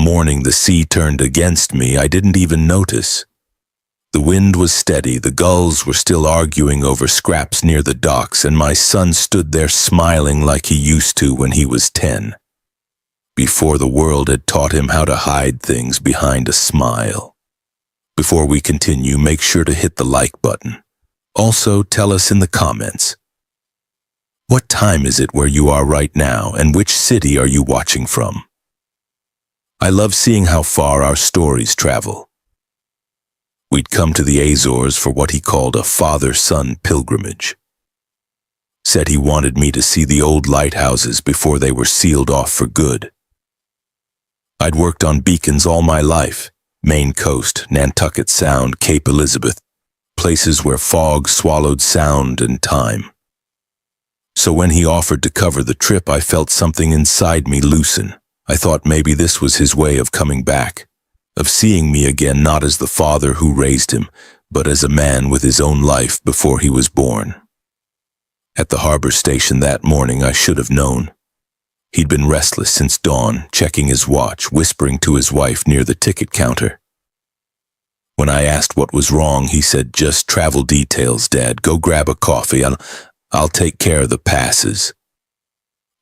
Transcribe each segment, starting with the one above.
morning the sea turned against me, I didn't even notice. The wind was steady, the gulls were still arguing over scraps near the docks, and my son stood there smiling like he used to when he was 10. Before the world had taught him how to hide things behind a smile. Before we continue, make sure to hit the like button. Also, tell us in the comments, what time is it where you are right now, and which city are you watching from? I love seeing how far our stories travel. We'd come to the Azores for what he called a father-son pilgrimage. Said he wanted me to see the old lighthouses before they were sealed off for good. I'd worked on beacons all my life, Maine Coast, Nantucket Sound, Cape Elizabeth, places where fog swallowed sound and time. So when he offered to cover the trip, I felt something inside me loosen. I thought maybe this was his way of coming back, of seeing me again not as the father who raised him, but as a man with his own life before he was born. At the harbor station that morning, I should have known. He'd been restless since dawn, checking his watch, whispering to his wife near the ticket counter. When I asked what was wrong, he said, "Just travel details, Dad. Go grab a coffee. I'll take care of the passes."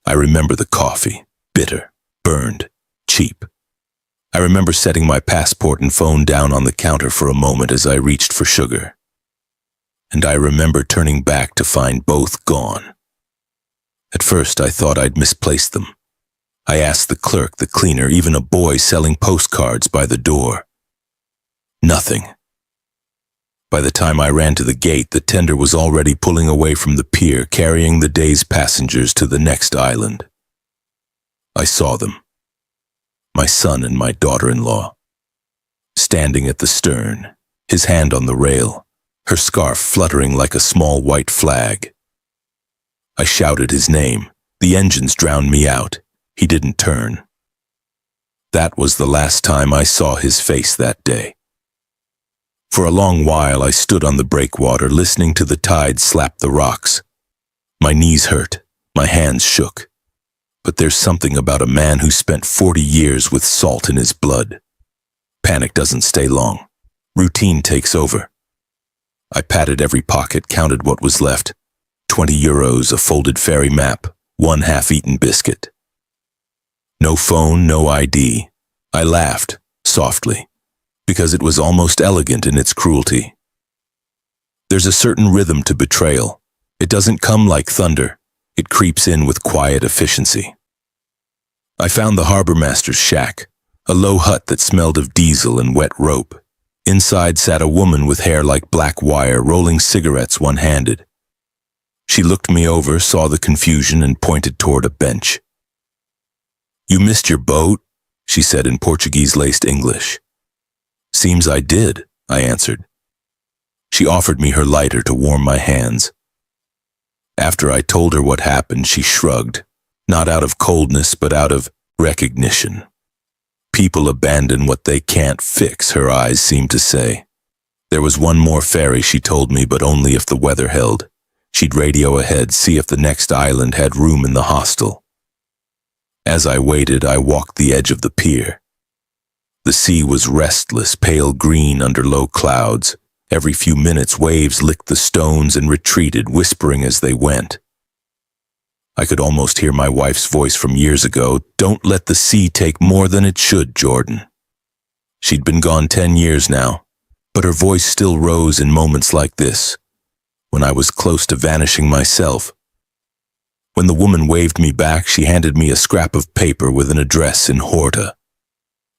I remember the coffee, bitter, burned, cheap. I remember setting my passport and phone down on the counter for a moment as I reached for sugar. And I remember turning back to find both gone. At first, I thought I'd misplaced them. I asked the clerk, the cleaner, even a boy selling postcards by the door. Nothing. By the time I ran to the gate, the tender was already pulling away from the pier, carrying the day's passengers to the next island. I saw them. My son and my daughter-in-law. Standing at the stern, his hand on the rail, her scarf fluttering like a small white flag. I shouted his name. The engines drowned me out. He didn't turn. That was the last time I saw his face that day. For a long while I stood on the breakwater listening to the tide slap the rocks. My knees hurt, my hands shook. But there's something about a man who spent 40 years with salt in his blood. Panic doesn't stay long. Routine takes over. I patted every pocket, counted what was left. 20 euros, a folded ferry map, one half-eaten biscuit. No phone, no ID. I laughed, softly, because it was almost elegant in its cruelty. There's a certain rhythm to betrayal. It doesn't come like thunder. It creeps in with quiet efficiency. I found the harbor master's shack, a low hut that smelled of diesel and wet rope. Inside sat a woman with hair like black wire, rolling cigarettes one-handed. She looked me over, saw the confusion, and pointed toward a bench. "You missed your boat?" she said in Portuguese-laced English. "Seems I did," I answered. She offered me her lighter to warm my hands. After I told her what happened, she shrugged, not out of coldness, but out of recognition. People abandon what they can't fix, her eyes seemed to say. There was one more ferry, she told me, but only if the weather held. She'd radio ahead, see if the next island had room in the hostel. As I waited, I walked the edge of the pier. The sea was restless, pale green under low clouds. Every few minutes, waves licked the stones and retreated, whispering as they went. I could almost hear my wife's voice from years ago. "Don't let the sea take more than it should, Jordan." She'd been gone 10 years now, but her voice still rose in moments like this, when I was close to vanishing myself. When the woman waved me back, she handed me a scrap of paper with an address in Horta.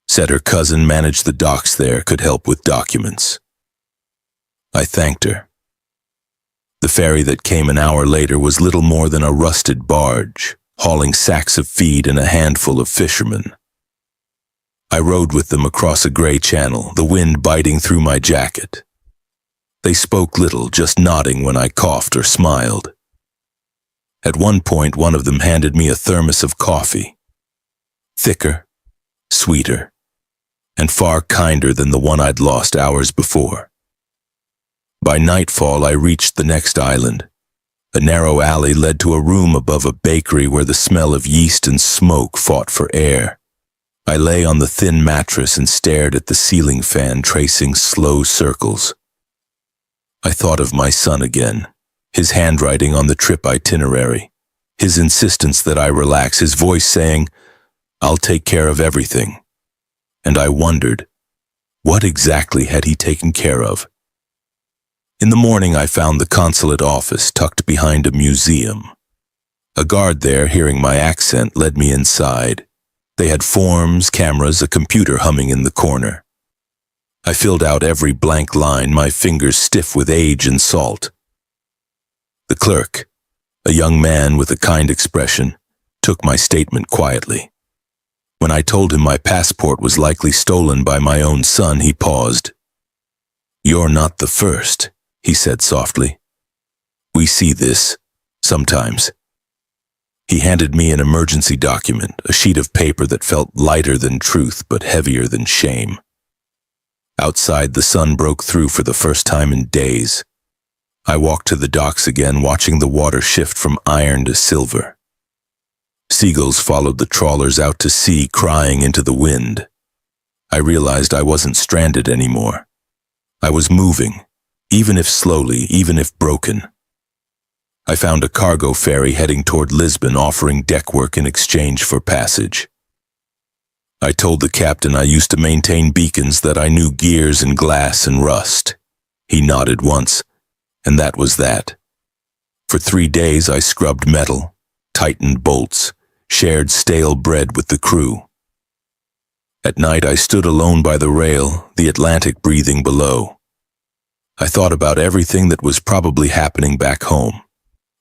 Said her cousin managed the docks there, could help with documents. I thanked her. The ferry that came an hour later was little more than a rusted barge, hauling sacks of feed and a handful of fishermen. I rowed with them across a gray channel, the wind biting through my jacket. They spoke little, just nodding when I coughed or smiled. At one point, one of them handed me a thermos of coffee. Thicker, sweeter, and far kinder than the one I'd lost hours before. By nightfall, I reached the next island. A narrow alley led to a room above a bakery where the smell of yeast and smoke fought for air. I lay on the thin mattress and stared at the ceiling fan tracing slow circles. I thought of my son again, his handwriting on the trip itinerary, his insistence that I relax, his voice saying, "I'll take care of everything." And I wondered, what exactly had he taken care of? In the morning, I found the consulate office tucked behind a museum. A guard there, hearing my accent, led me inside. They had forms, cameras, a computer humming in the corner. I filled out every blank line, my fingers stiff with age and salt. The clerk, a young man with a kind expression, took my statement quietly. When I told him my passport was likely stolen by my own son, he paused. "You're not the first," he said softly. "We see this, sometimes." He handed me an emergency document, a sheet of paper that felt lighter than truth but heavier than shame. Outside, the sun broke through for the first time in days. I walked to the docks again, watching the water shift from iron to silver. Seagulls followed the trawlers out to sea, crying into the wind. I realized I wasn't stranded anymore. I was moving, even if slowly, even if broken. I found a cargo ferry heading toward Lisbon, offering deck work in exchange for passage. I told the captain I used to maintain beacons, that I knew gears and glass and rust. He nodded once, and that was that. For 3 days I scrubbed metal, tightened bolts, shared stale bread with the crew. At night I stood alone by the rail, the Atlantic breathing below. I thought about everything that was probably happening back home.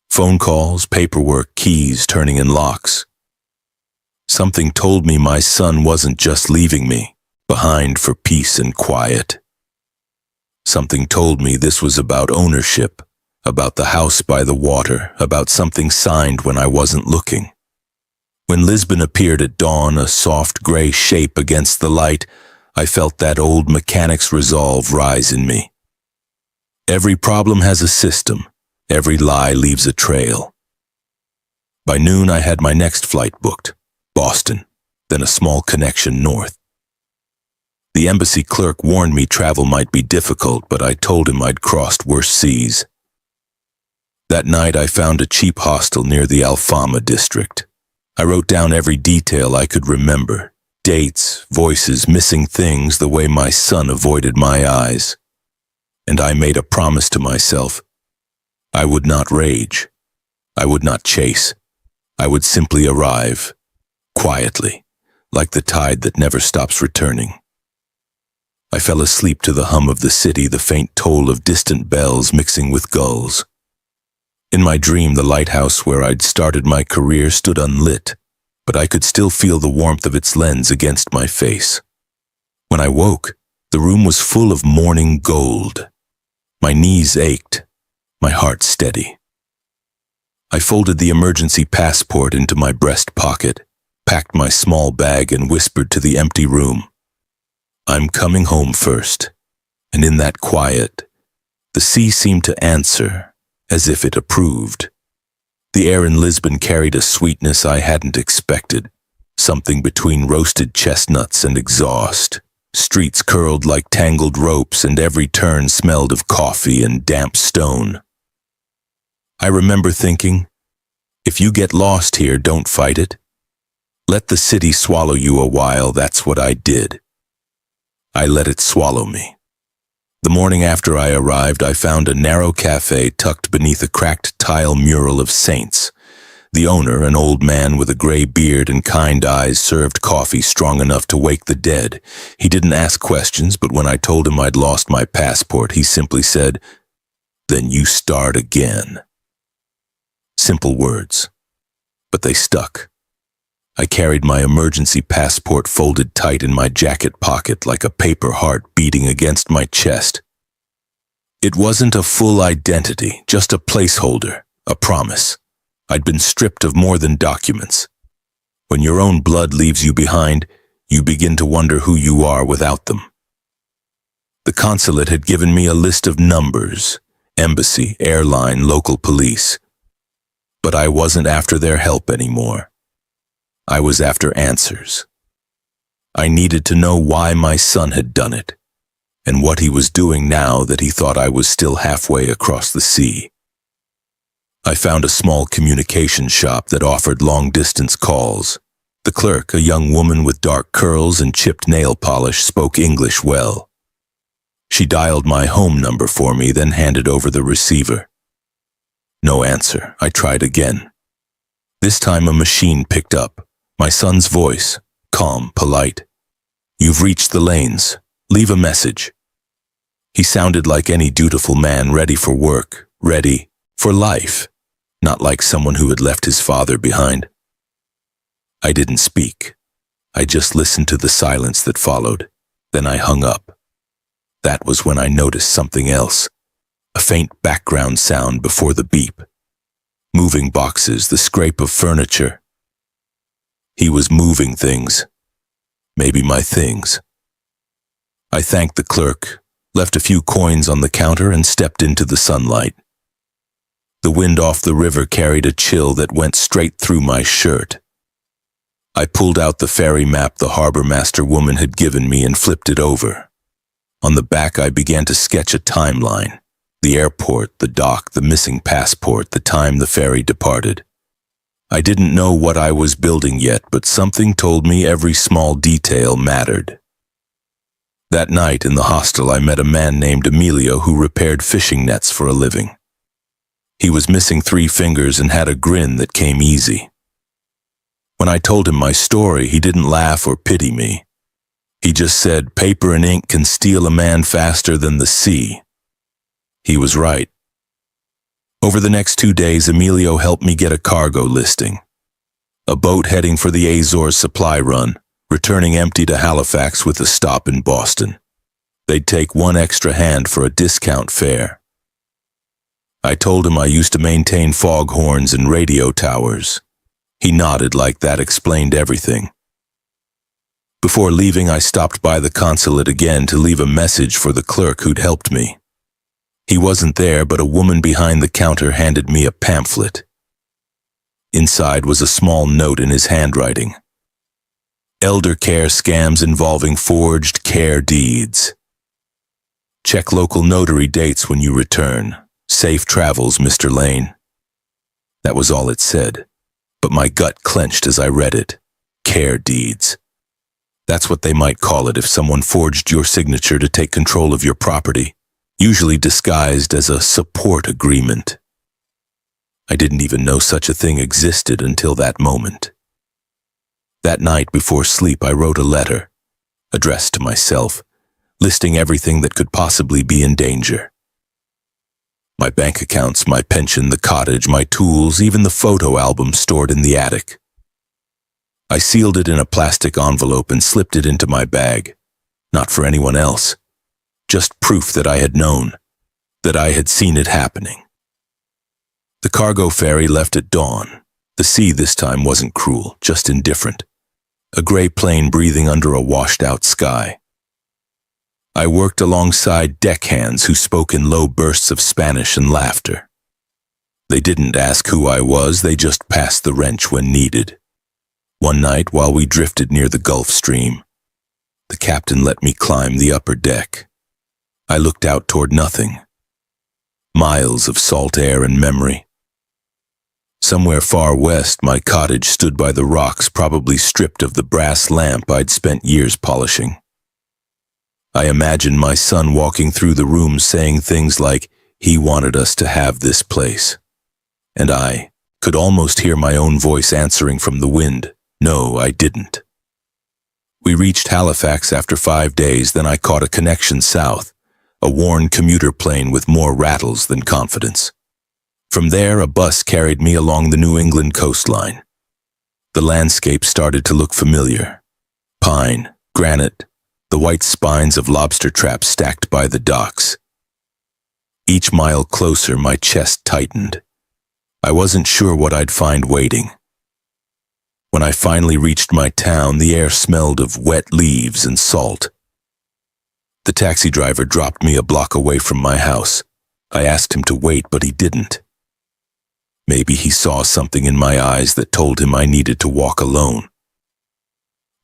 Phone calls, paperwork, keys turning in locks. Something told me my son wasn't just leaving me behind for peace and quiet. Something told me this was about ownership, about the house by the water, about something signed when I wasn't looking. When Lisbon appeared at dawn, a soft gray shape against the light, I felt that old mechanic's resolve rise in me. Every problem has a system. Every lie leaves a trail. By noon, I had my next flight booked. Boston, then a small connection north. The embassy clerk warned me travel might be difficult, but I told him I'd crossed worse seas. That night I found a cheap hostel near the Alfama district. I wrote down every detail I could remember, dates, voices, missing things, the way my son avoided my eyes. And I made a promise to myself. I would not rage. I would not chase. I would simply arrive. Quietly, like the tide that never stops returning. I fell asleep to the hum of the city, the faint toll of distant bells mixing with gulls. In my dream, the lighthouse where I'd started my career stood unlit, but I could still feel the warmth of its lens against my face. When I woke, the room was full of morning gold. My knees ached, my heart steady. I folded the emergency passport into my breast pocket, packed my small bag, and whispered to the empty room, "I'm coming home first." And in that quiet, the sea seemed to answer, as if it approved. The air in Lisbon carried a sweetness I hadn't expected, something between roasted chestnuts and exhaust. Streets curled like tangled ropes, and every turn smelled of coffee and damp stone. I remember thinking, if you get lost here, don't fight it. Let the city swallow you a while. That's what I did. I let it swallow me. The morning after I arrived, I found a narrow cafe tucked beneath a cracked tile mural of saints. The owner, an old man with a gray beard and kind eyes, served coffee strong enough to wake the dead. He didn't ask questions, but when I told him I'd lost my passport, he simply said, "Then you start again." Simple words, but they stuck. I carried my emergency passport folded tight in my jacket pocket like a paper heart beating against my chest. It wasn't a full identity, just a placeholder, a promise. I'd been stripped of more than documents. When your own blood leaves you behind, you begin to wonder who you are without them. The consulate had given me a list of numbers, embassy, airline, local police. But I wasn't after their help anymore. I was after answers. I needed to know why my son had done it, and what he was doing now that he thought I was still halfway across the sea. I found a small communication shop that offered long-distance calls. The clerk, a young woman with dark curls and chipped nail polish, spoke English well. She dialed my home number for me, then handed over the receiver. No answer. I tried again. This time a machine picked up. My son's voice, calm, polite. "You've reached the lanes. Leave a message." He sounded like any dutiful man ready for work, ready for life, not like someone who had left his father behind. I didn't speak. I just listened to the silence that followed. Then I hung up. That was when I noticed something else. A faint background sound before the beep. Moving boxes, the scrape of furniture. He was moving things. Maybe my things. I thanked the clerk, left a few coins on the counter, and stepped into the sunlight. The wind off the river carried a chill that went straight through my shirt. I pulled out the ferry map the harbor master woman had given me and flipped it over. On the back I began to sketch a timeline. The airport, the dock, the missing passport, the time the ferry departed. I didn't know what I was building yet, but something told me every small detail mattered. That night in the hostel I met a man named Emilio who repaired fishing nets for a living. He was missing 3 fingers and had a grin that came easy. When I told him my story, he didn't laugh or pity me. He just said, "Paper and ink can steal a man faster than the sea." He was right. Over the next 2 days, Emilio helped me get a cargo listing. A boat heading for the Azores supply run, returning empty to Halifax with a stop in Boston. They'd take 1 extra hand for a discount fare. I told him I used to maintain foghorns and radio towers. He nodded like that explained everything. Before leaving, I stopped by the consulate again to leave a message for the clerk who'd helped me. He wasn't there, but a woman behind the counter handed me a pamphlet. Inside was a small note in his handwriting. Elder care scams involving forged care deeds. Check local notary dates when you return. Safe travels, Mr. Lane. That was all it said, but my gut clenched as I read it. Care deeds. That's what they might call it if someone forged your signature to take control of your property, usually disguised as a support agreement. I didn't even know such a thing existed until that moment. That night before sleep, I wrote a letter, addressed to myself, listing everything that could possibly be in danger. My bank accounts, my pension, the cottage, my tools, even the photo album stored in the attic. I sealed it in a plastic envelope and slipped it into my bag. Not for anyone else. Just proof that I had known, that I had seen it happening. The cargo ferry left at dawn. The sea this time wasn't cruel, just indifferent. A gray plane breathing under a washed-out sky. I worked alongside deckhands who spoke in low bursts of Spanish and laughter. They didn't ask who I was, they just passed the wrench when needed. One night, while we drifted near the Gulf Stream, the captain let me climb the upper deck. I looked out toward nothing. Miles of salt air and memory. Somewhere far west, my cottage stood by the rocks, probably stripped of the brass lamp I'd spent years polishing. I imagined my son walking through the room saying things like, he wanted us to have this place. And I could almost hear my own voice answering from the wind, no, I didn't. We reached Halifax after 5 days, then I caught a connection south, a worn commuter plane with more rattles than confidence. From there, a bus carried me along the New England coastline. The landscape started to look familiar. Pine, granite, the white spines of lobster traps stacked by the docks. Each mile closer, my chest tightened. I wasn't sure what I'd find waiting. When I finally reached my town, the air smelled of wet leaves and salt. The taxi driver dropped me a block away from my house. I asked him to wait, but he didn't. Maybe he saw something in my eyes that told him I needed to walk alone.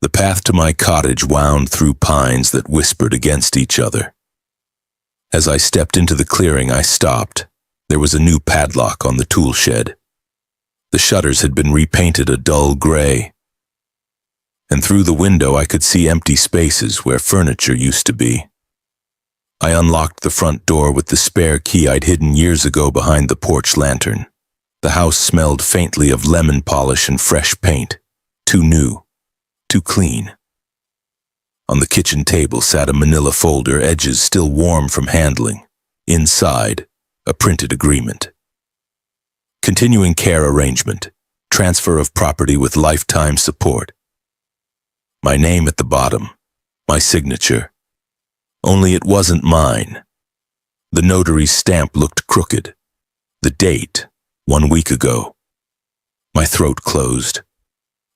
The path to my cottage wound through pines that whispered against each other. As I stepped into the clearing, I stopped. There was a new padlock on the tool shed. The shutters had been repainted a dull gray, and through the window I could see empty spaces where furniture used to be. I unlocked the front door with the spare key I'd hidden years ago behind the porch lantern. The house smelled faintly of lemon polish and fresh paint. Too new, too clean. On the kitchen table sat a manila folder, edges still warm from handling. Inside, a printed agreement. Continuing care arrangement. Transfer of property with lifetime support. My name at the bottom. My signature. Only it wasn't mine. The notary's stamp looked crooked. The date, 1 week ago. My throat closed.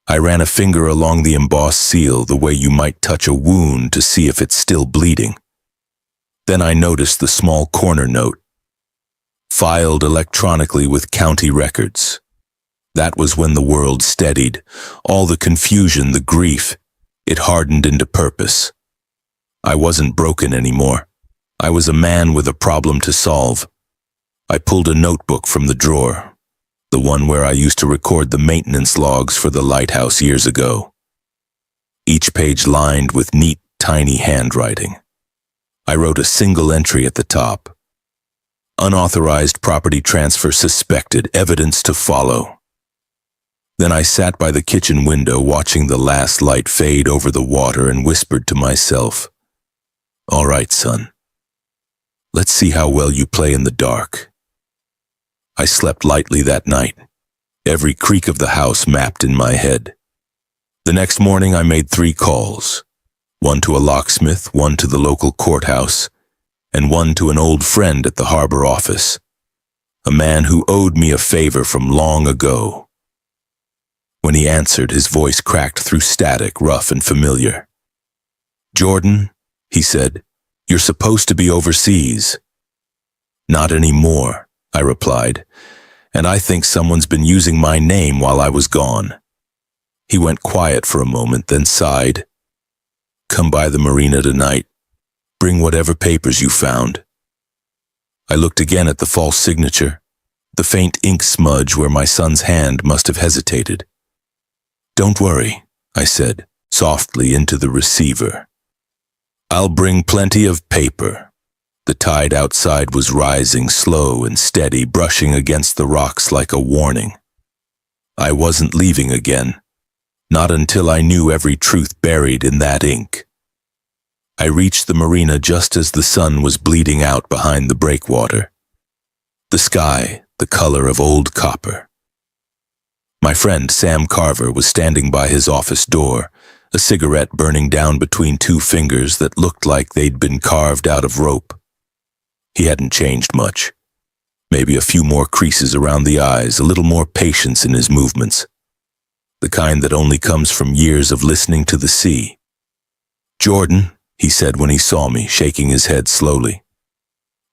I ran a finger along the embossed seal the way you might touch a wound to see if it's still bleeding. Then I noticed the small corner note. Filed electronically with county records. That was when the world steadied. All the confusion, the grief, it hardened into purpose. I wasn't broken anymore. I was a man with a problem to solve. I pulled a notebook from the drawer, the one where I used to record the maintenance logs for the lighthouse years ago. Each page lined with neat, tiny handwriting. I wrote a single entry at the top. Unauthorized property transfer suspected, evidence to follow. Then I sat by the kitchen window watching the last light fade over the water and whispered to myself, "All right, son. Let's see how well you play in the dark." I slept lightly that night, every creak of the house mapped in my head. The next morning I made 3 calls, one to a locksmith, one to the local courthouse, and one to an old friend at the harbor office, a man who owed me a favor from long ago. When he answered, his voice cracked through static, rough and familiar. "Jordan," he said, "you're supposed to be overseas." "Not anymore," I replied, "and I think someone's been using my name while I was gone." He went quiet for a moment, then sighed. "Come by the marina tonight. Bring whatever papers you found." I looked again at the false signature, the faint ink smudge where my son's hand must have hesitated. "Don't worry," I said, softly into the receiver. "I'll bring plenty of paper." The tide outside was rising, slow and steady, brushing against the rocks like a warning. I wasn't leaving again, not until I knew every truth buried in that ink. I reached the marina just as the sun was bleeding out behind the breakwater. The sky, the color of old copper. My friend Sam Carver was standing by his office door, a cigarette burning down between 2 fingers that looked like they'd been carved out of rope. He hadn't changed much. Maybe a few more creases around the eyes, a little more patience in his movements. The kind that only comes from years of listening to the sea. "Jordan," he said when he saw me, shaking his head slowly.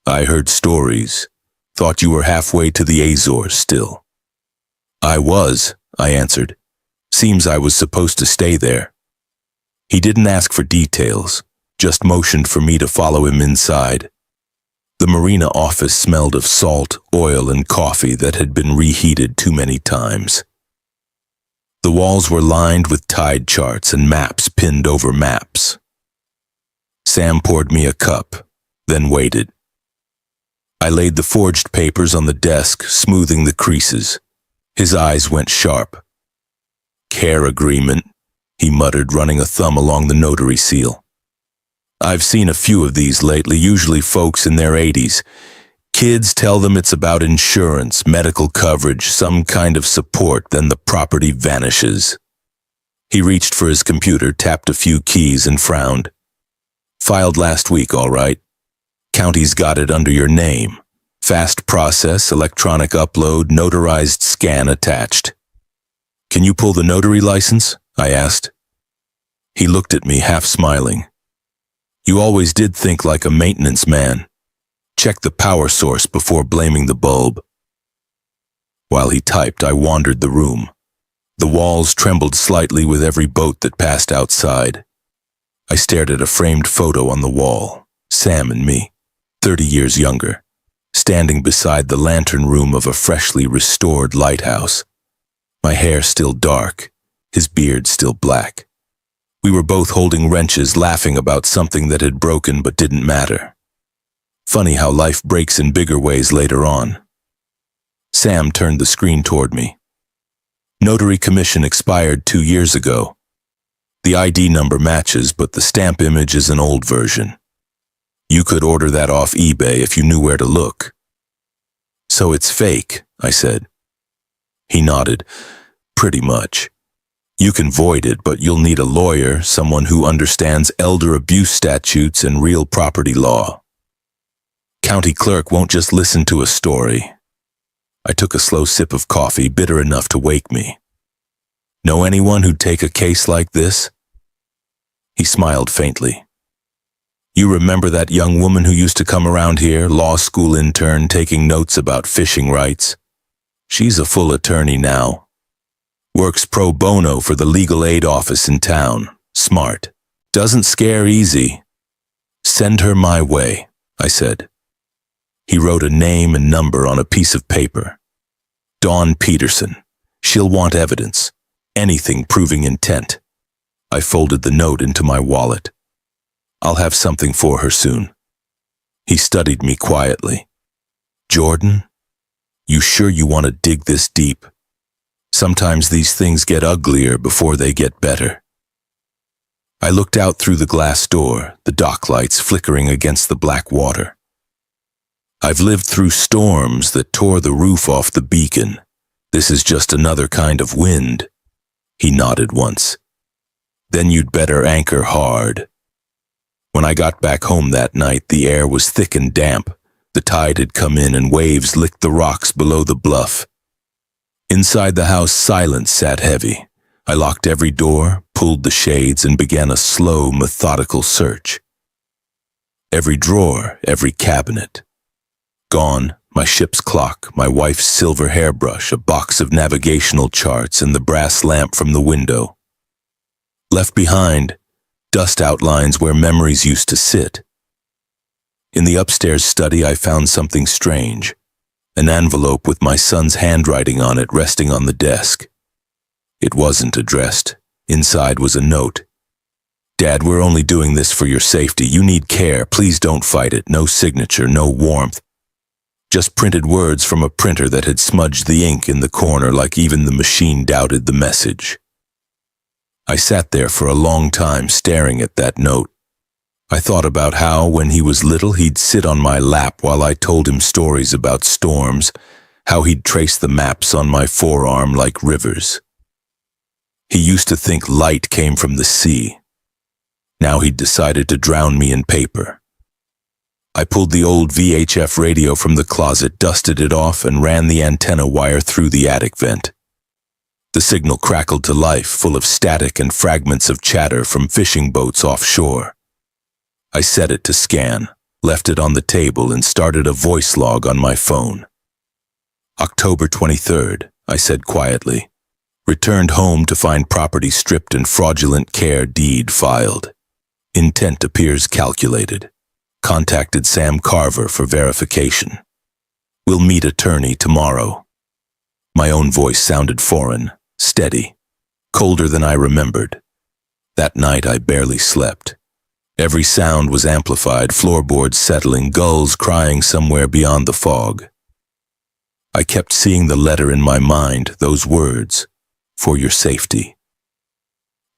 "I heard stories. Thought you were halfway to the Azores still." "I was," I answered. "Seems I was supposed to stay there." He didn't ask for details, just motioned for me to follow him inside. The marina office smelled of salt, oil, and coffee that had been reheated too many times. The walls were lined with tide charts and maps pinned over maps. Sam poured me a cup, then waited. I laid the forged papers on the desk, smoothing the creases. His eyes went sharp. "Care agreement," he muttered, running a thumb along the notary seal. "I've seen a few of these lately, usually folks in their 80s. Kids tell them it's about insurance, medical coverage, some kind of support, then the property vanishes." He reached for his computer, tapped a few keys, and frowned. "Filed last week, all right. County's got it under your name. Fast process, electronic upload, notarized scan attached." "Can you pull the notary license?" I asked. He looked at me, half smiling. "You always did think like a maintenance man. Check the power source before blaming the bulb." While he typed, I wandered the room. The walls trembled slightly with every boat that passed outside. I stared at a framed photo on the wall, Sam and me, 30 years younger, standing beside the lantern room of a freshly restored lighthouse. My hair still dark, his beard still black. We were both holding wrenches, laughing about something that had broken but didn't matter. Funny how life breaks in bigger ways later on. Sam turned the screen toward me. Notary commission expired 2 years ago. The ID number matches, but the stamp image is an old version. You could order that off eBay if you knew where to look. So it's fake, I said. He nodded. Pretty much. You can void it, but you'll need a lawyer, someone who understands elder abuse statutes and real property law. County clerk won't just listen to a story. I took a slow sip of coffee, bitter enough to wake me. Know anyone who'd take a case like this? He smiled faintly. You remember that young woman who used to come around here, law school intern, taking notes about fishing rights? She's a full attorney now. Works pro bono for the legal aid office in town. Smart. Doesn't scare easy. Send her my way, I said. He wrote a name and number on a piece of paper. Dawn Peterson. She'll want evidence. Anything proving intent. I folded the note into my wallet. I'll have something for her soon. He studied me quietly. Jordan, you sure you want to dig this deep? Sometimes these things get uglier before they get better. I looked out through the glass door, the dock lights flickering against the black water. I've lived through storms that tore the roof off the beacon. This is just another kind of wind. He nodded once. Then you'd better anchor hard. When I got back home that night, the air was thick and damp. The tide had come in and waves licked the rocks below the bluff. Inside the house, silence sat heavy. I locked every door, pulled the shades, and began a slow, methodical search. Every drawer, every cabinet. Gone, my ship's clock, my wife's silver hairbrush, a box of navigational charts, and the brass lamp from the window. Left behind, dust outlines where memories used to sit. In the upstairs study, I found something strange. An envelope with my son's handwriting on it resting on the desk. It wasn't addressed. Inside was a note. Dad, we're only doing this for your safety. You need care. Please don't fight it. No signature, no warmth. Just printed words from a printer that had smudged the ink in the corner like even the machine doubted the message. I sat there for a long time staring at that note. I thought about how, when he was little, he'd sit on my lap while I told him stories about storms, how he'd trace the maps on my forearm like rivers. He used to think light came from the sea. Now he'd decided to drown me in paper. I pulled the old VHF radio from the closet, dusted it off, and ran the antenna wire through the attic vent. The signal crackled to life, full of static and fragments of chatter from fishing boats offshore. I set it to scan, left it on the table, and started a voice log on my phone. October 23rd, I said quietly. Returned home to find property stripped and fraudulent care deed filed. Intent appears calculated. Contacted Sam Carver for verification. We'll meet attorney tomorrow. My own voice sounded foreign, steady, colder than I remembered. That night I barely slept. Every sound was amplified, floorboards settling, gulls crying somewhere beyond the fog. I kept seeing the letter in my mind, those words, for your safety.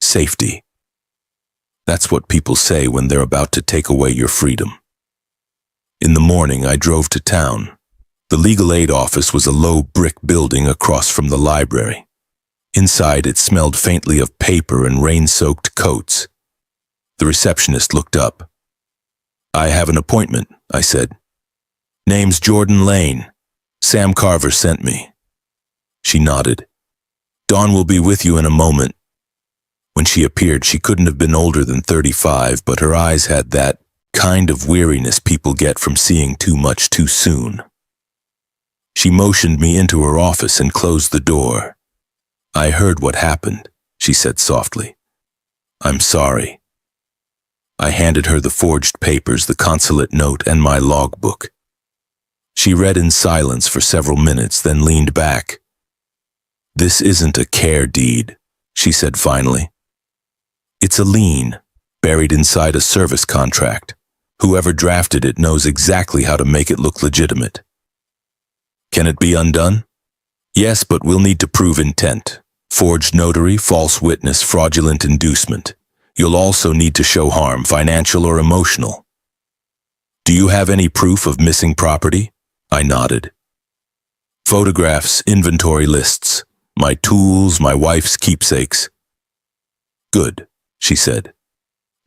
Safety. That's what people say when they're about to take away your freedom. In the morning, I drove to town. The legal aid office was a low brick building across from the library. Inside, it smelled faintly of paper and rain-soaked coats. The receptionist looked up. I have an appointment, I said. Name's Jordan Lane. Sam Carver sent me. She nodded. Dawn will be with you in a moment. When she appeared, she couldn't have been older than 35, but her eyes had that kind of weariness people get from seeing too much too soon. She motioned me into her office and closed the door. I heard what happened, she said softly. I'm sorry. I handed her the forged papers, the consulate note, and my logbook. She read in silence for several minutes, then leaned back. This isn't a care deed, she said finally. It's a lien, buried inside a service contract. Whoever drafted it knows exactly how to make it look legitimate. Can it be undone? Yes, but we'll need to prove intent. Forged notary, false witness, fraudulent inducement. You'll also need to show harm, financial or emotional. Do you have any proof of missing property? I nodded. Photographs, inventory lists, my tools, my wife's keepsakes. Good, she said.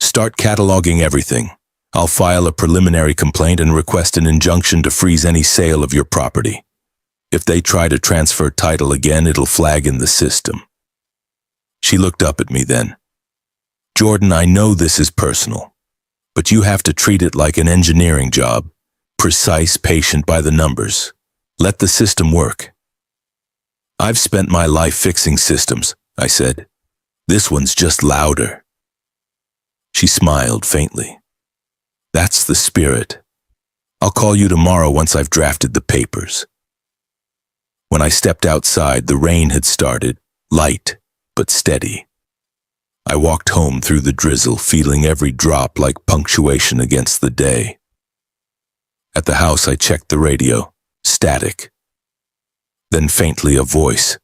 Start cataloging everything. I'll file a preliminary complaint and request an injunction to freeze any sale of your property. If they try to transfer title again, it'll flag in the system. She looked up at me then. Jordan, I know this is personal, but you have to treat it like an engineering job. Precise, patient, by the numbers. Let the system work. I've spent my life fixing systems, I said. This one's just louder. She smiled faintly. That's the spirit. I'll call you tomorrow once I've drafted the papers. When I stepped outside, the rain had started, light but steady. I walked home through the drizzle, feeling every drop like punctuation against the day. At the house, I checked the radio, static. Then faintly a voice,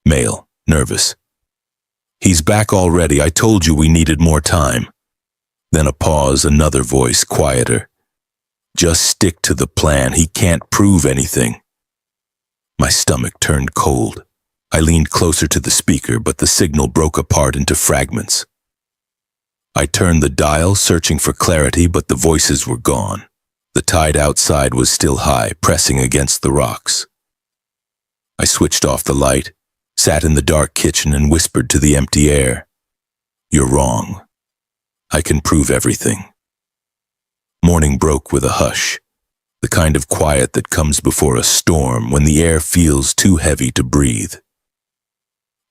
male, nervous. He's back already. I told you we needed more time. Then a pause, another voice, quieter. Just stick to the plan. He can't prove anything. My stomach turned cold. I leaned closer to the speaker, but the signal broke apart into fragments. I turned the dial, searching for clarity, but the voices were gone. The tide outside was still high, pressing against the rocks. I switched off the light, sat in the dark kitchen, and whispered to the empty air. You're wrong. I can prove everything. Morning broke with a hush, the kind of quiet that comes before a storm when the air feels too heavy to breathe.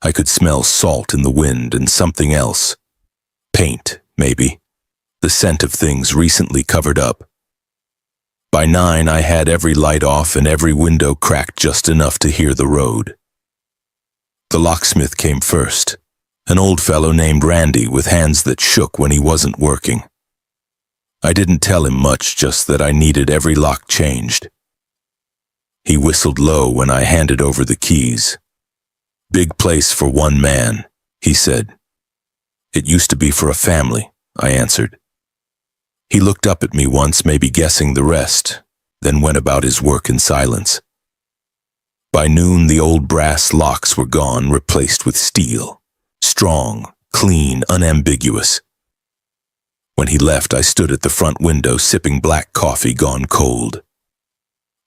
I could smell salt in the wind and something else. Paint, maybe. The scent of things recently covered up. By 9, I had every light off and every window cracked just enough to hear the road. The locksmith came first, an old fellow named Randy with hands that shook when he wasn't working. I didn't tell him much, just that I needed every lock changed. He whistled low when I handed over the keys. Big place for one man, he said. It used to be for a family, I answered. He looked up at me once, maybe guessing the rest, then went about his work in silence. By noon, the old brass locks were gone, replaced with steel. Strong, clean, unambiguous. When he left, I stood at the front window, sipping black coffee gone cold.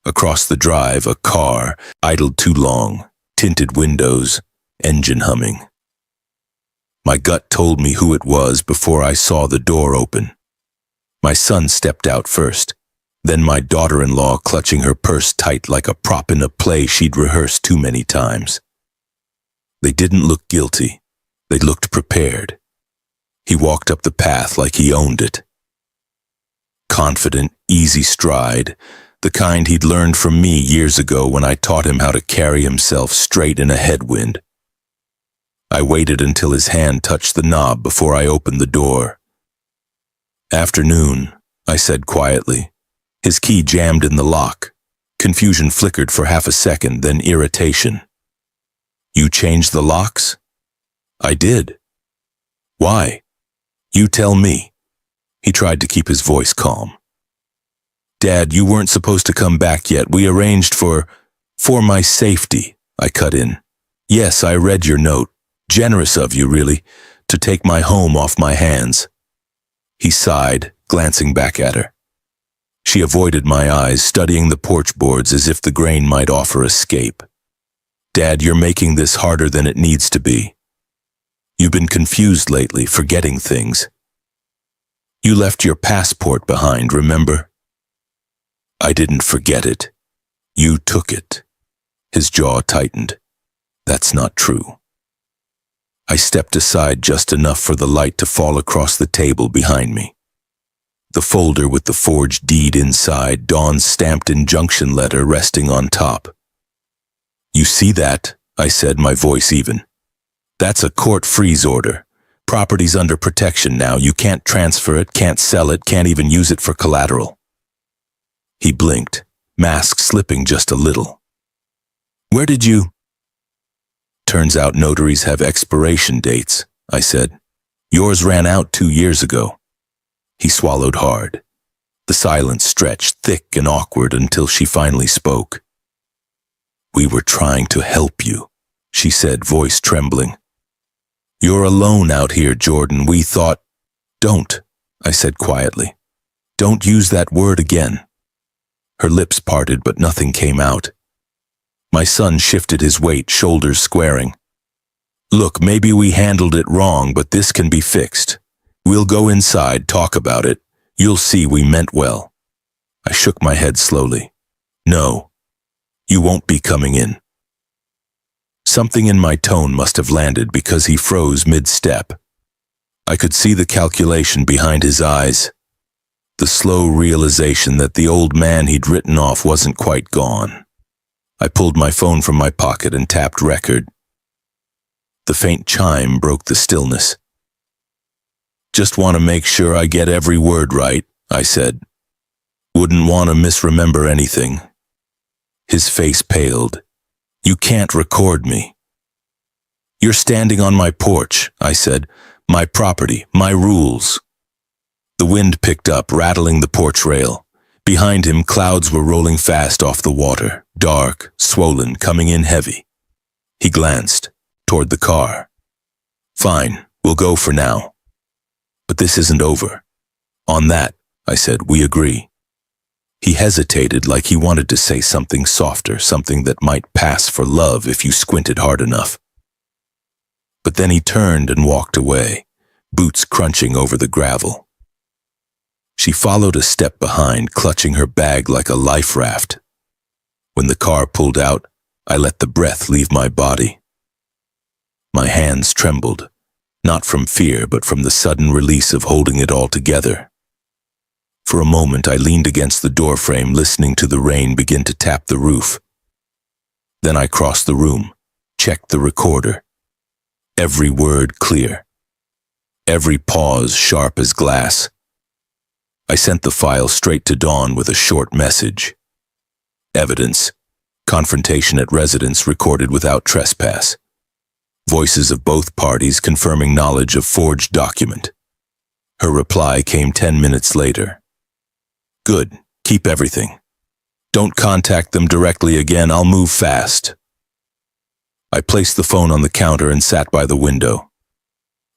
Across the drive, a car, idled too long, tinted windows, engine humming. My gut told me who it was before I saw the door open. My son stepped out first, then my daughter-in-law clutching her purse tight like a prop in a play she'd rehearsed too many times. They didn't look guilty. They looked prepared. He walked up the path like he owned it. Confident, easy stride, the kind he'd learned from me years ago when I taught him how to carry himself straight in a headwind. I waited until his hand touched the knob before I opened the door. Afternoon, I said quietly. His key jammed in the lock. Confusion flickered for half a second, then irritation. You changed the locks? I did. Why? You tell me. He tried to keep his voice calm. Dad, you weren't supposed to come back yet. We arranged for my safety, I cut in. Yes, I read your note. Generous of you, really, to take my home off my hands. He sighed, glancing back at her. She avoided my eyes, studying the porch boards as if the grain might offer escape. Dad, you're making this harder than it needs to be. You've been confused lately, forgetting things. You left your passport behind, remember? I didn't forget it. You took it. His jaw tightened. That's not true. I stepped aside just enough for the light to fall across the table behind me. The folder with the forged deed inside, Dawn's stamped injunction letter resting on top. "You see that?" I said, my voice even. "That's a court freeze order. Property's under protection now. You can't transfer it, can't sell it, can't even use it for collateral." He blinked, mask slipping just a little. "Where did you—" "Turns out notaries have expiration dates," I said. "Yours ran out 2 years ago." He swallowed hard. The silence stretched thick and awkward until she finally spoke. "We were trying to help you," she said, voice trembling. "You're alone out here, Jordan. We thought—" "Don't," I said quietly. "Don't use that word again." Her lips parted, but nothing came out. My son shifted his weight, shoulders squaring. "Look, maybe we handled it wrong, but this can be fixed. We'll go inside, talk about it. You'll see we meant well." I shook my head slowly. "No, you won't be coming in." Something in my tone must have landed because he froze mid-step. I could see the calculation behind his eyes, the slow realization that the old man he'd written off wasn't quite gone. I pulled my phone from my pocket and tapped record. The faint chime broke the stillness. "Just want to make sure I get every word right," I said. "Wouldn't want to misremember anything." His face paled. "You can't record me." "You're standing on my porch," I said. "My property, my rules." The wind picked up, rattling the porch rail. Behind him, clouds were rolling fast off the water, dark, swollen, coming in heavy. He glanced toward the car. "Fine, we'll go for now. But this isn't over." "On that," I said, "we agree." He hesitated, like he wanted to say something softer, something that might pass for love if you squinted hard enough. But then he turned and walked away, boots crunching over the gravel. She followed a step behind, clutching her bag like a life raft. When the car pulled out, I let the breath leave my body. My hands trembled, not from fear, but from the sudden release of holding it all together. For a moment, I leaned against the doorframe, listening to the rain begin to tap the roof. Then I crossed the room, checked the recorder. Every word clear. Every pause sharp as glass. I sent the file straight to Dawn with a short message. Evidence. Confrontation at residence recorded without trespass. Voices of both parties confirming knowledge of forged document. Her reply came 10 minutes later. "Good. Keep everything. Don't contact them directly again. I'll move fast." I placed the phone on the counter and sat by the window.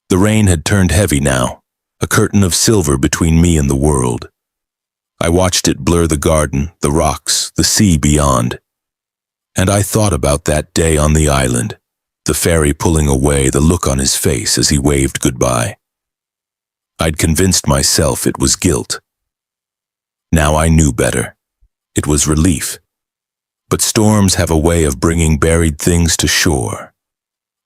The rain had turned heavy now, a curtain of silver between me and the world. I watched it blur the garden, the rocks, the sea beyond. And I thought about that day on the island, the ferry pulling away, the look on his face as he waved goodbye. I'd convinced myself it was guilt. Now I knew better. It was relief. But storms have a way of bringing buried things to shore.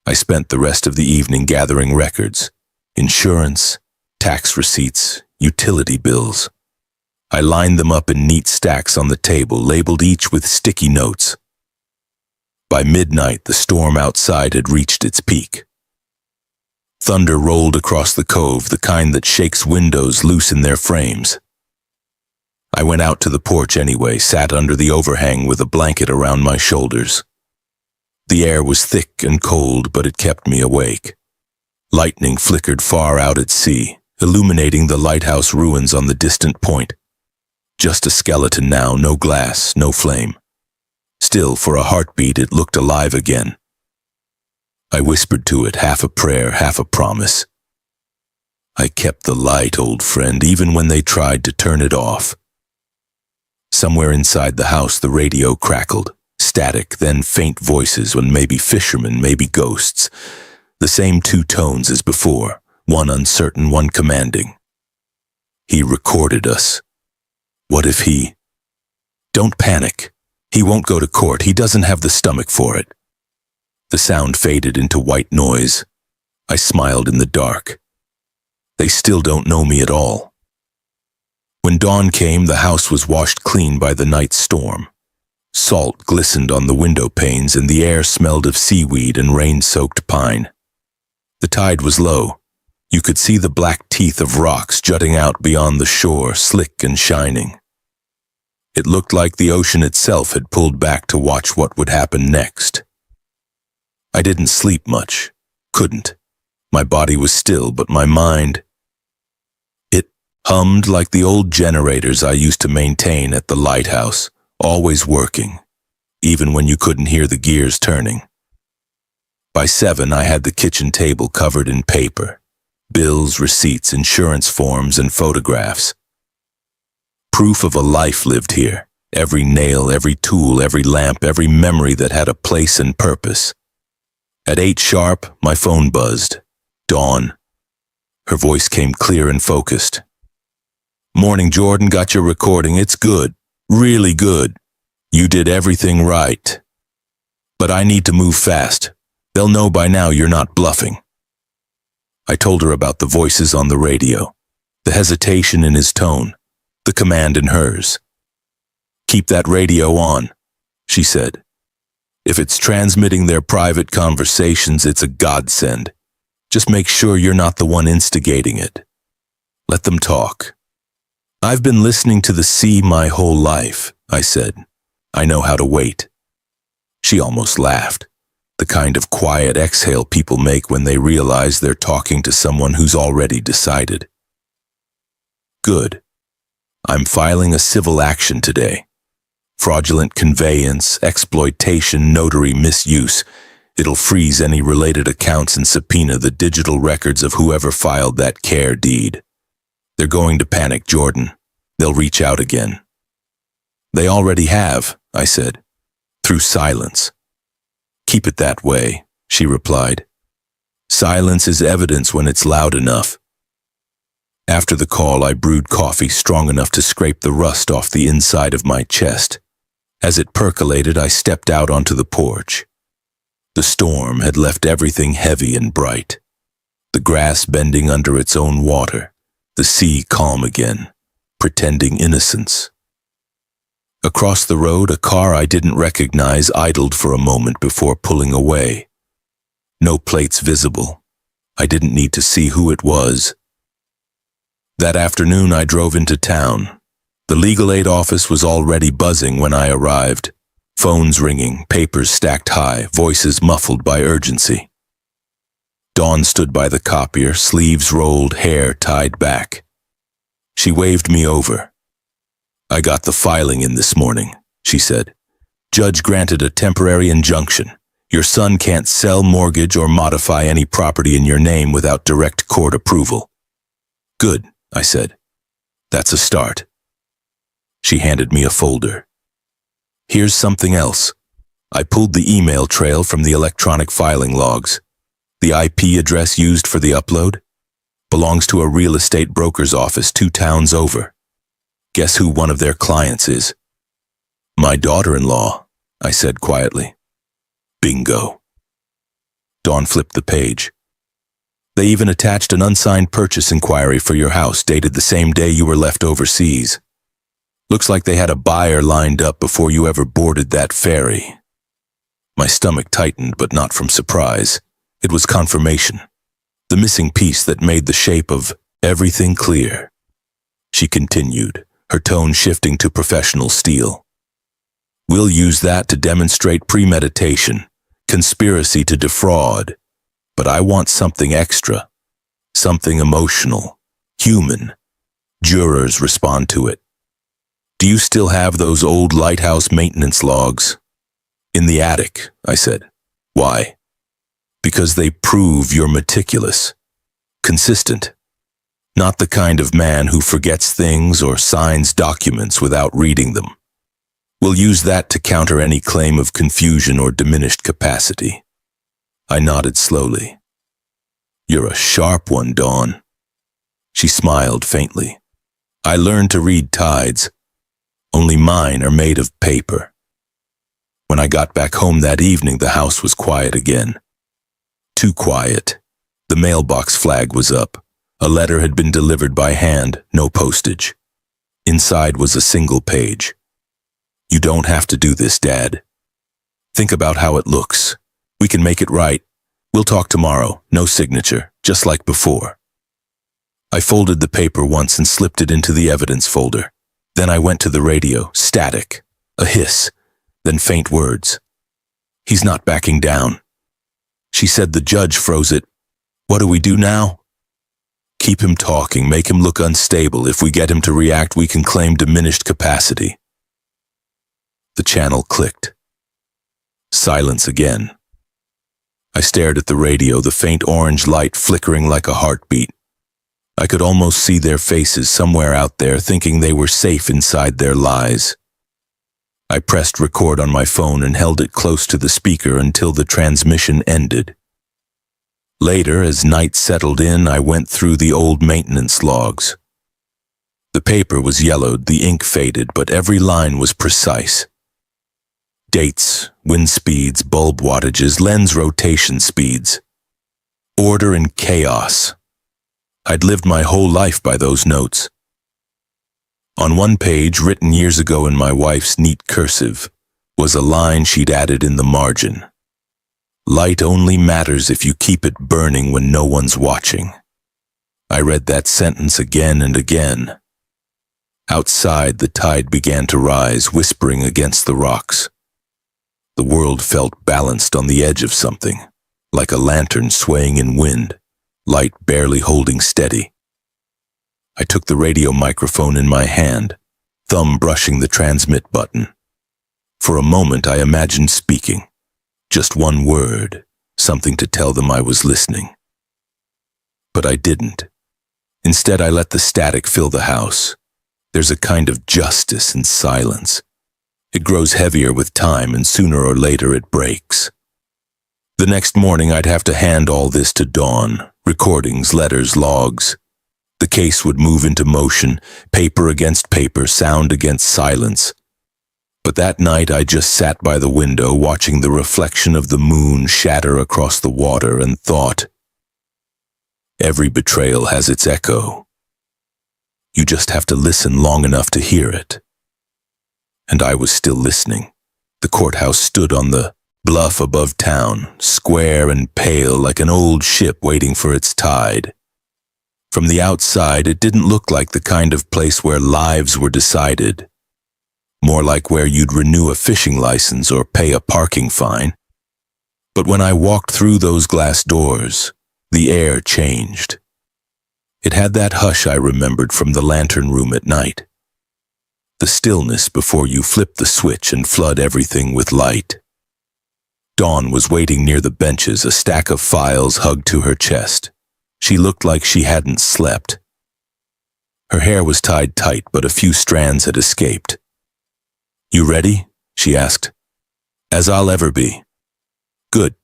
I spent the rest of the evening gathering records, insurance, tax receipts, utility bills. I lined them up in neat stacks on the table, labeled each with sticky notes. By midnight, the storm outside had reached its peak. Thunder rolled across the cove, the kind that shakes windows loose in their frames. I went out to the porch anyway, sat under the overhang with a blanket around my shoulders. The air was thick and cold, but it kept me awake. Lightning flickered far out at sea, illuminating the lighthouse ruins on the distant point. Just a skeleton now, no glass, no flame. Still, for a heartbeat, it looked alive again. I whispered to it, half a prayer, half a promise. I kept the light, old friend, even when they tried to turn it off. Somewhere inside the house, the radio crackled. Static, then faint voices, when maybe fishermen, maybe ghosts. The same two tones as before, one uncertain, one commanding. He recorded us. What if he... Don't panic. He won't go to court. He doesn't have the stomach for it. The sound faded into white noise. I smiled in the dark. They still don't know me at all. When dawn came, the house was washed clean by the night's storm. Salt glistened on the window panes and the air smelled of seaweed and rain-soaked pine. The tide was low. You could see the black teeth of rocks jutting out beyond the shore, slick and shining. It looked like the ocean itself had pulled back to watch what would happen next. I didn't sleep much. Couldn't. My body was still, but my mind... It hummed like the old generators I used to maintain at the lighthouse, always working, even when you couldn't hear the gears turning. By 7, I had the kitchen table covered in paper. Bills, receipts, insurance forms, and photographs. Proof of a life lived here. Every nail, every tool, every lamp, every memory that had a place and purpose. At 8 sharp, my phone buzzed. Dawn. Her voice came clear and focused. "Morning, Jordan, got your recording. It's good. Really good. You did everything right. But I need to move fast. They'll know by now you're not bluffing." I told her about the voices on the radio, the hesitation in his tone, the command in hers. "Keep that radio on," she said. "If it's transmitting their private conversations, it's a godsend. Just make sure you're not the one instigating it. Let them talk." "I've been listening to the sea my whole life," I said. "I know how to wait." She almost laughed, the kind of quiet exhale people make when they realize they're talking to someone who's already decided. "Good. I'm filing a civil action today. Fraudulent conveyance, exploitation, notary misuse. It'll freeze any related accounts and subpoena the digital records of whoever filed that care deed. They're going to panic, Jordan. They'll reach out again." "They already have," I said, "through silence." "Keep it that way," she replied. "Silence is evidence when it's loud enough." After the call, I brewed coffee strong enough to scrape the rust off the inside of my chest. As it percolated, I stepped out onto the porch. The storm had left everything heavy and bright. The grass bending under its own water, the sea calm again, pretending innocence. Across the road, a car I didn't recognize idled for a moment before pulling away. No plates visible. I didn't need to see who it was. That afternoon, I drove into town. The legal aid office was already buzzing when I arrived. Phones ringing, papers stacked high, voices muffled by urgency. Dawn stood by the copier, sleeves rolled, hair tied back. She waved me over. "I got the filing in this morning," she said. "Judge granted a temporary injunction. Your son can't sell, mortgage, or modify any property in your name without direct court approval." "Good," I said. "That's a start." She handed me a folder. "Here's something else." I pulled the email trail from the electronic filing logs. The IP address used for the upload belongs to a real estate broker's office 2 towns over. Guess who one of their clients is? "My daughter-in-law," I said quietly. "Bingo." Dawn flipped the page. "They even attached an unsigned purchase inquiry for your house dated the same day you were left overseas. Looks like they had a buyer lined up before you ever boarded that ferry." My stomach tightened, but not from surprise. It was confirmation. The missing piece that made the shape of everything clear. She continued, her tone shifting to professional steel. "We'll use that to demonstrate premeditation, conspiracy to defraud. But I want something extra, something emotional, human. Jurors respond to it. Do you still have those old lighthouse maintenance logs?" "In the attic," I said. "Why?" "Because they prove you're meticulous, consistent. Not the kind of man who forgets things or signs documents without reading them. We'll use that to counter any claim of confusion or diminished capacity." I nodded slowly. "You're a sharp one, Dawn." She smiled faintly. "I learned to read tides. Only mine are made of paper." When I got back home that evening, the house was quiet again. Too quiet. The mailbox flag was up. A letter had been delivered by hand, no postage. Inside was a single page. "You don't have to do this, Dad. Think about how it looks. We can make it right. We'll talk tomorrow. No signature, just like before." I folded the paper once and slipped it into the evidence folder. Then I went to the radio, static, a hiss, then faint words. "He's not backing down." She said the judge froze it. "What do we do now?" "Keep him talking, make him look unstable. If we get him to react, we can claim diminished capacity." The channel clicked. Silence again. I stared at the radio, the faint orange light flickering like a heartbeat. I could almost see their faces somewhere out there, thinking they were safe inside their lies. I pressed record on my phone and held it close to the speaker until the transmission ended. Later, as night settled in, I went through the old maintenance logs. The paper was yellowed, the ink faded, but every line was precise. Dates, wind speeds, bulb wattages, lens rotation speeds. Order and chaos. I'd lived my whole life by those notes. On one page, written years ago in my wife's neat cursive, was a line she'd added in the margin. "Light only matters if you keep it burning when no one's watching." I read that sentence again and again. Outside, the tide began to rise, whispering against the rocks. The world felt balanced on the edge of something, like a lantern swaying in wind, light barely holding steady. I took the radio microphone in my hand, thumb brushing the transmit button. For a moment, I imagined speaking. Just one word, something to tell them I was listening. But I didn't. Instead, I let the static fill the house. There's a kind of justice in silence. It grows heavier with time, and sooner or later it breaks. The next morning, I'd have to hand all this to Dawn. Recordings, letters, logs. The case would move into motion, paper against paper, sound against silence. But that night I just sat by the window watching the reflection of the moon shatter across the water and thought, every betrayal has its echo. You just have to listen long enough to hear it. And I was still listening. The courthouse stood on the bluff above town, square and pale like an old ship waiting for its tide. From the outside, it didn't look like the kind of place where lives were decided. More like where you'd renew a fishing license or pay a parking fine. But when I walked through those glass doors, the air changed. It had that hush I remembered from the lantern room at night. The stillness before you flip the switch and flood everything with light. Dawn was waiting near the benches, a stack of files hugged to her chest. She looked like she hadn't slept. Her hair was tied tight, but a few strands had escaped. "You ready?" she asked. "As I'll ever be." "Good.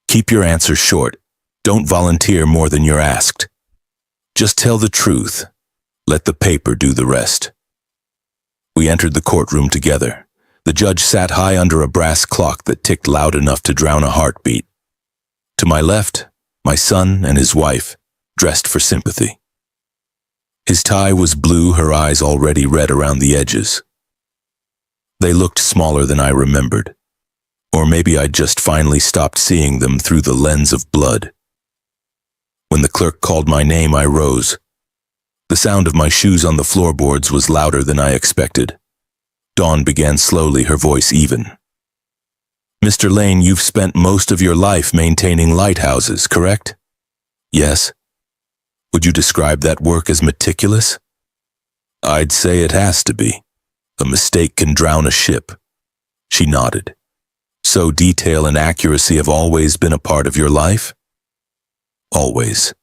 Keep your answers short. Don't volunteer more than you're asked. Just tell the truth. Let the paper do the rest." We entered the courtroom together. The judge sat high under a brass clock that ticked loud enough to drown a heartbeat. To my left, my son and his wife, dressed for sympathy. His tie was blue, her eyes already red around the edges. They looked smaller than I remembered. Or maybe I'd just finally stopped seeing them through the lens of blood. When the clerk called my name, I rose. The sound of my shoes on the floorboards was louder than I expected. Dawn began slowly, her voice even. "Mr. Lane, you've spent most of your life maintaining lighthouses, correct?" "Yes." "Would you describe that work as meticulous?" "I'd say it has to be. A mistake can drown a ship." She nodded. "So detail and accuracy have always been a part of your life?" "Always."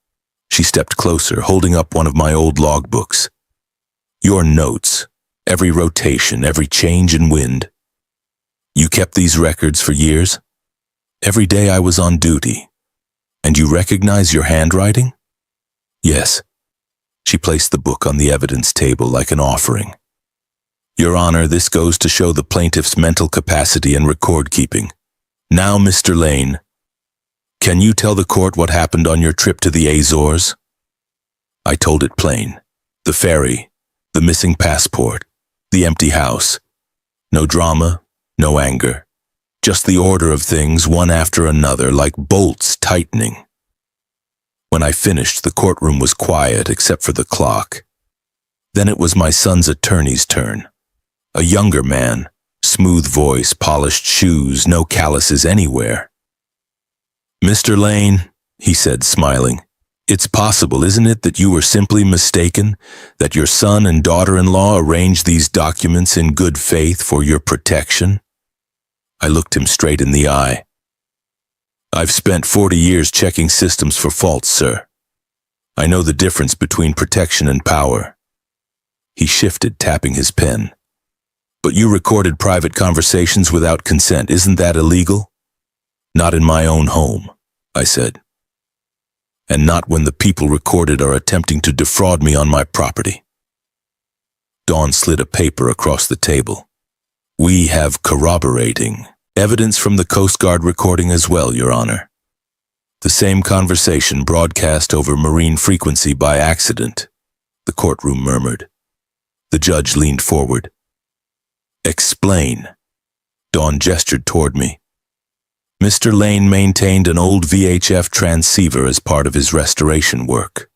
She stepped closer, holding up one of my old logbooks. "Your notes, every rotation, every change in wind. You kept these records for years?" "Every day I was on duty." "And you recognize your handwriting?" "Yes." She placed the book on the evidence table like an offering. "Your Honor, this goes to show the plaintiff's mental capacity and record keeping. Now, Mr. Lane, Can you tell the court what happened on your trip to the Azores? I told it plain. The ferry, the missing passport, the empty house. No drama, no anger. Just the order of things, one after another, like bolts tightening. When I finished, the courtroom was quiet except for the clock. Then it was my son's attorney's turn. A younger man, smooth voice, polished shoes, no calluses anywhere. "Mr. Lane," he said, smiling, "it's possible, isn't it, that you were simply mistaken, that your son and daughter-in-law arranged these documents in good faith for your protection?" I looked him straight in the eye. "I've spent 40 years checking systems for faults, sir. I know the difference between protection and power." He shifted, tapping his pen. "But you recorded private conversations without consent. Isn't that illegal?" "Not in my own home," I said. "And not when the people recorded are attempting to defraud me on my property." Dawn slid a paper across the table. "We have corroborating evidence from the Coast Guard recording as well, Your Honor. The same conversation broadcast over marine frequency by accident," the courtroom murmured. The judge leaned forward. "Explain." Dawn gestured toward me. "Mr. Lane maintained an old VHF transceiver as part of his restoration work.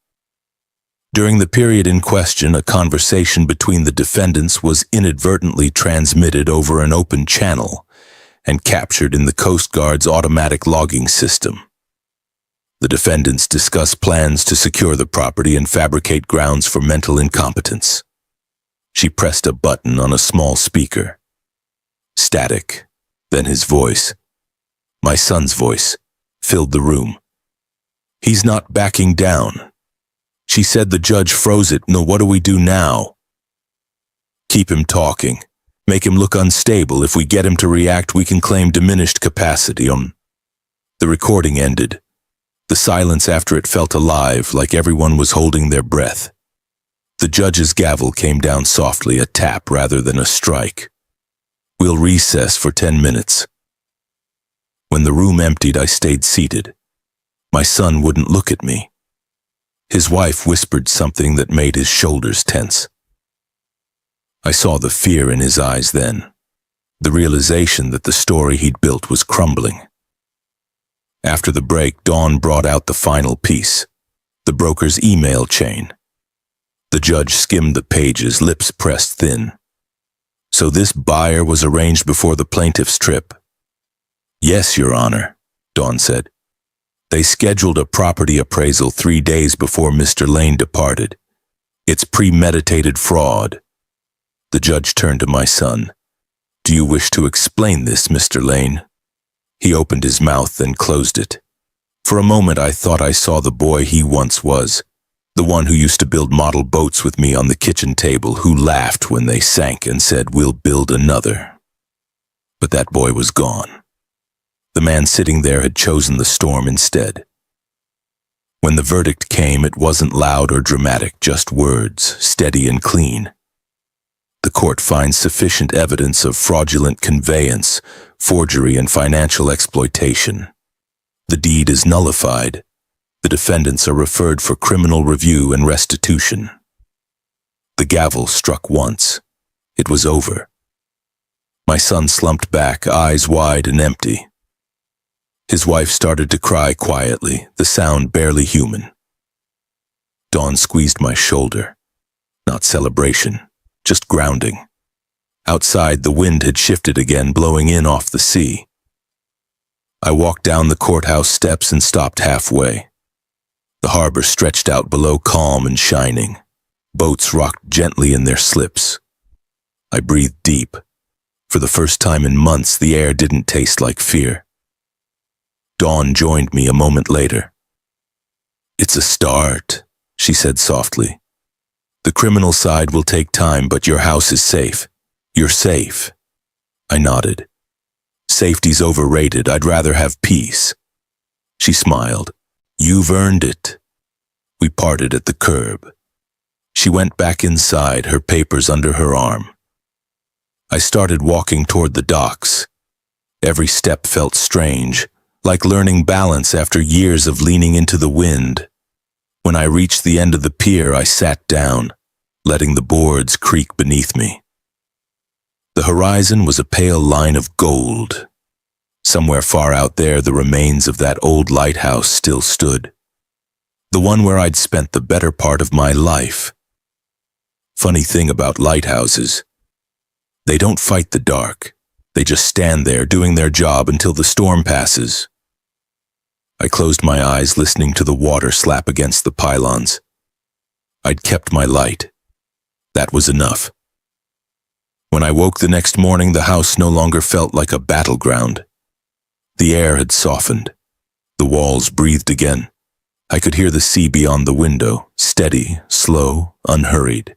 During the period in question, a conversation between the defendants was inadvertently transmitted over an open channel and captured in the Coast Guard's automatic logging system. The defendants discussed plans to secure the property and fabricate grounds for mental incompetence." She pressed a button on a small speaker. Static, then his voice, my son's voice, filled the room. "He's not backing down." She said. The judge froze it. "No, what do we do now?" "Keep him talking. Make him look unstable. If we get him to react, we can claim diminished capacity." The recording ended. The silence after it felt alive, like everyone was holding their breath. The judge's gavel came down softly, a tap rather than a strike. "We'll recess for 10 minutes. When the room emptied, I stayed seated. My son wouldn't look at me. His wife whispered something that made his shoulders tense. I saw the fear in his eyes then, the realization that the story he'd built was crumbling. After the break, Dawn brought out the final piece, the broker's email chain. The judge skimmed the pages, lips pressed thin. "So this buyer was arranged before the plaintiff's trip?" "Yes, Your Honor," Dawn said. "They scheduled a property appraisal 3 days before Mr. Lane departed. It's premeditated fraud." The judge turned to my son. "Do you wish to explain this, Mr. Lane?" He opened his mouth, then closed it. For a moment I thought I saw the boy he once was, the one who used to build model boats with me on the kitchen table, who laughed when they sank and said, "We'll build another." But that boy was gone. The man sitting there had chosen the storm instead. When the verdict came, it wasn't loud or dramatic, just words, steady and clean. The court finds sufficient evidence of fraudulent conveyance, forgery, and financial exploitation. The deed is nullified. The defendants are referred for criminal review and restitution. The gavel struck once. It was over. My son slumped back, eyes wide and empty. His wife started to cry quietly, the sound barely human. Dawn squeezed my shoulder. Not celebration, just grounding. Outside, the wind had shifted again, blowing in off the sea. I walked down the courthouse steps and stopped halfway. The harbor stretched out below, calm and shining. Boats rocked gently in their slips. I breathed deep. For the first time in months, the air didn't taste like fear. Dawn joined me a moment later. "It's a start," she said softly. "The criminal side will take time, but your house is safe. You're safe." I nodded. "Safety's overrated. I'd rather have peace." She smiled. "You've earned it." We parted at the curb. She went back inside, her papers under her arm. I started walking toward the docks. Every step felt strange, like learning balance after years of leaning into the wind. When I reached the end of the pier, I sat down, letting the boards creak beneath me. The horizon was a pale line of gold. Somewhere far out there, the remains of that old lighthouse still stood. The one where I'd spent the better part of my life. Funny thing about lighthouses, they don't fight the dark. They just stand there doing their job until the storm passes. I closed my eyes, listening to the water slap against the pylons. I'd kept my light. That was enough. When I woke the next morning, the house no longer felt like a battleground. The air had softened. The walls breathed again. I could hear the sea beyond the window, steady, slow, unhurried,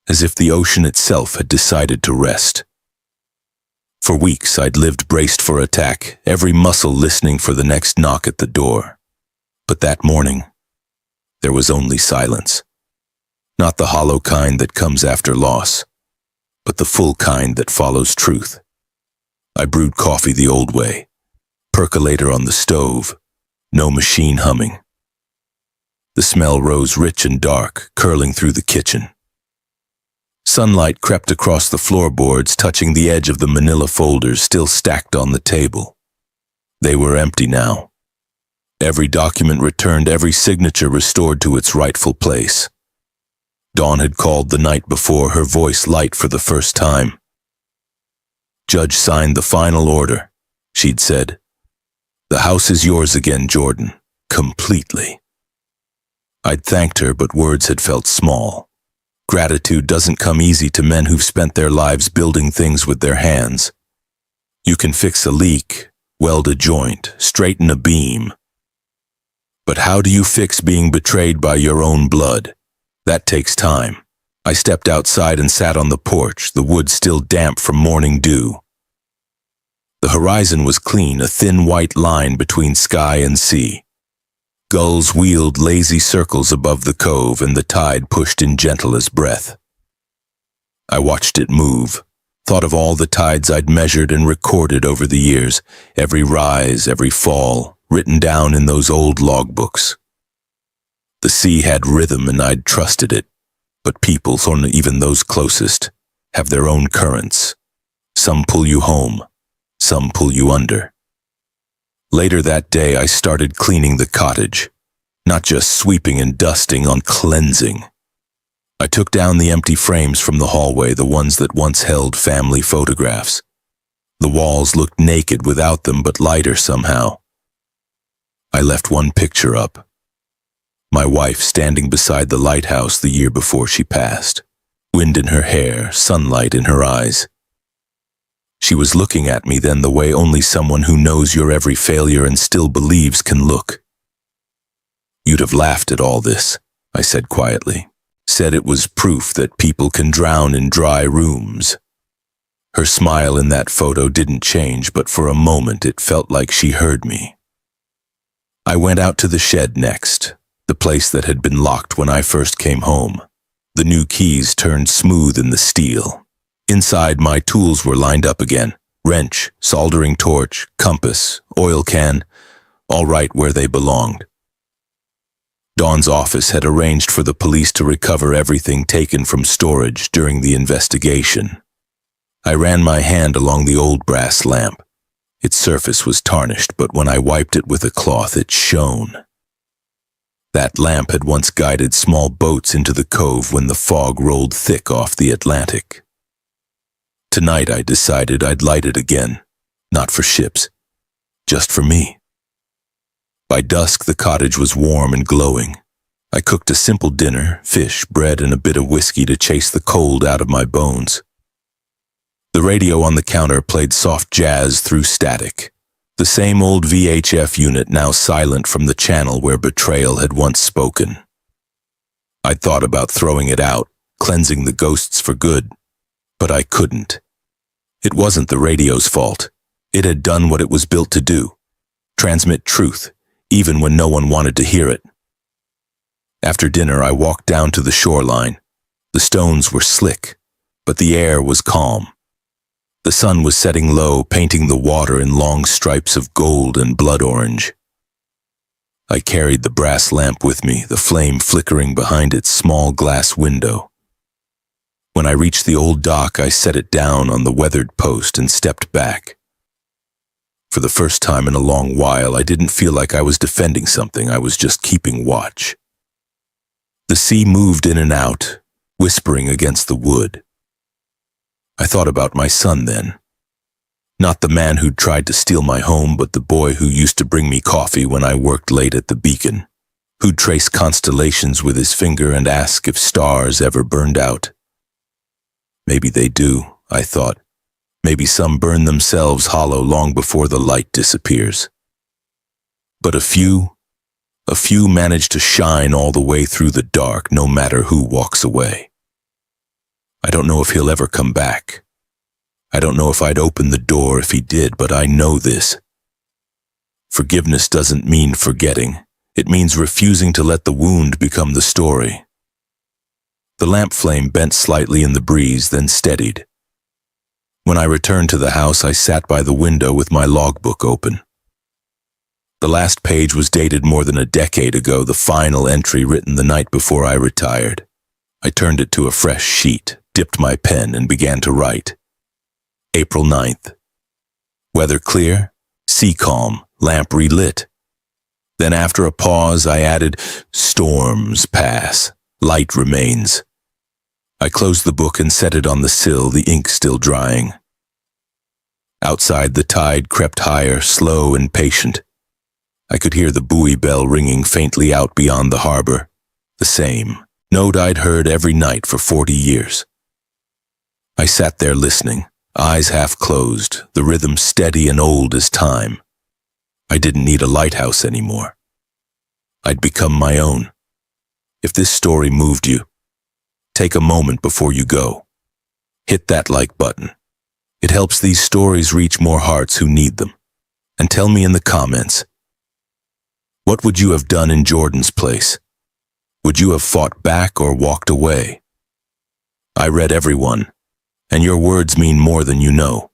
as if the ocean itself had decided to rest. For weeks I'd lived braced for attack, every muscle listening for the next knock at the door. But that morning, there was only silence. Not the hollow kind that comes after loss, but the full kind that follows truth. I brewed coffee the old way, percolator on the stove, no machine humming. The smell rose rich and dark, curling through the kitchen. Sunlight crept across the floorboards, touching the edge of the manila folders still stacked on the table. They were empty now. Every document returned, every signature restored to its rightful place. Dawn had called the night before, her voice light for the first time. "Judge signed the final order," she'd said. "The house is yours again, Jordan, completely." I'd thanked her, but words had felt small. Gratitude doesn't come easy to men who've spent their lives building things with their hands. You can fix a leak, weld a joint, straighten a beam. But how do you fix being betrayed by your own blood? That takes time. I stepped outside and sat on the porch, the wood still damp from morning dew. The horizon was clean, a thin white line between sky and sea. Gulls wheeled lazy circles above the cove, and the tide pushed in gentle as breath. I watched it move, thought of all the tides I'd measured and recorded over the years, every rise, every fall, written down in those old logbooks. The sea had rhythm and I'd trusted it, but people, even those closest, have their own currents. Some pull you home, some pull you under. Later that day, I started cleaning the cottage, not just sweeping and dusting, on cleansing. I took down the empty frames from the hallway, the ones that once held family photographs. The walls looked naked without them, but lighter somehow. I left one picture up. My wife standing beside the lighthouse the year before she passed, wind in her hair, sunlight in her eyes. She was looking at me then the way only someone who knows your every failure and still believes can look. "You'd have laughed at all this," I said quietly. "Said it was proof that people can drown in dry rooms." Her smile in that photo didn't change, but for a moment it felt like she heard me. I went out to the shed next, the place that had been locked when I first came home. The new keys turned smooth in the steel. Inside, my tools were lined up again. Wrench, soldering torch, compass, oil can, all right where they belonged. Dawn's office had arranged for the police to recover everything taken from storage during the investigation. I ran my hand along the old brass lamp. Its surface was tarnished, but when I wiped it with a cloth, it shone. That lamp had once guided small boats into the cove when the fog rolled thick off the Atlantic. Tonight I decided I'd light it again, not for ships, just for me. By dusk the cottage was warm and glowing. I cooked a simple dinner, fish, bread, and a bit of whiskey to chase the cold out of my bones. The radio on the counter played soft jazz through static, the same old VHF unit now silent from the channel where betrayal had once spoken. I'd thought about throwing it out, cleansing the ghosts for good, but I couldn't. It wasn't the radio's fault. It had done what it was built to do, transmit truth, even when no one wanted to hear it. After dinner, I walked down to the shoreline. The stones were slick, but the air was calm. The sun was setting low, painting the water in long stripes of gold and blood orange. I carried the brass lamp with me, the flame flickering behind its small glass window. When I reached the old dock, I set it down on the weathered post and stepped back. For the first time in a long while, I didn't feel like I was defending something, I was just keeping watch. The sea moved in and out, whispering against the wood. I thought about my son then. Not the man who'd tried to steal my home, but the boy who used to bring me coffee when I worked late at the beacon, who'd trace constellations with his finger and ask if stars ever burned out. Maybe they do, I thought. Maybe some burn themselves hollow long before the light disappears. But a few manage to shine all the way through the dark, no matter who walks away. I don't know if he'll ever come back. I don't know if I'd open the door if he did, but I know this. Forgiveness doesn't mean forgetting. It means refusing to let the wound become the story. The lamp flame bent slightly in the breeze, then steadied. When I returned to the house, I sat by the window with my logbook open. The last page was dated more than a decade ago, the final entry written the night before I retired. I turned it to a fresh sheet, dipped my pen, and began to write. April 9th. Weather clear, sea calm, lamp relit. Then after a pause, I added, storms pass, light remains. I closed the book and set it on the sill, the ink still drying. Outside, the tide crept higher, slow and patient. I could hear the buoy bell ringing faintly out beyond the harbor. The same note I'd heard every night for 40 years. I sat there listening, eyes half closed, the rhythm steady and old as time. I didn't need a lighthouse anymore. I'd become my own. If this story moved you, take a moment before you go. Hit that like button. It helps these stories reach more hearts who need them. And tell me in the comments, what would you have done in Jordan's place? Would you have fought back or walked away? I read every one, and your words mean more than you know.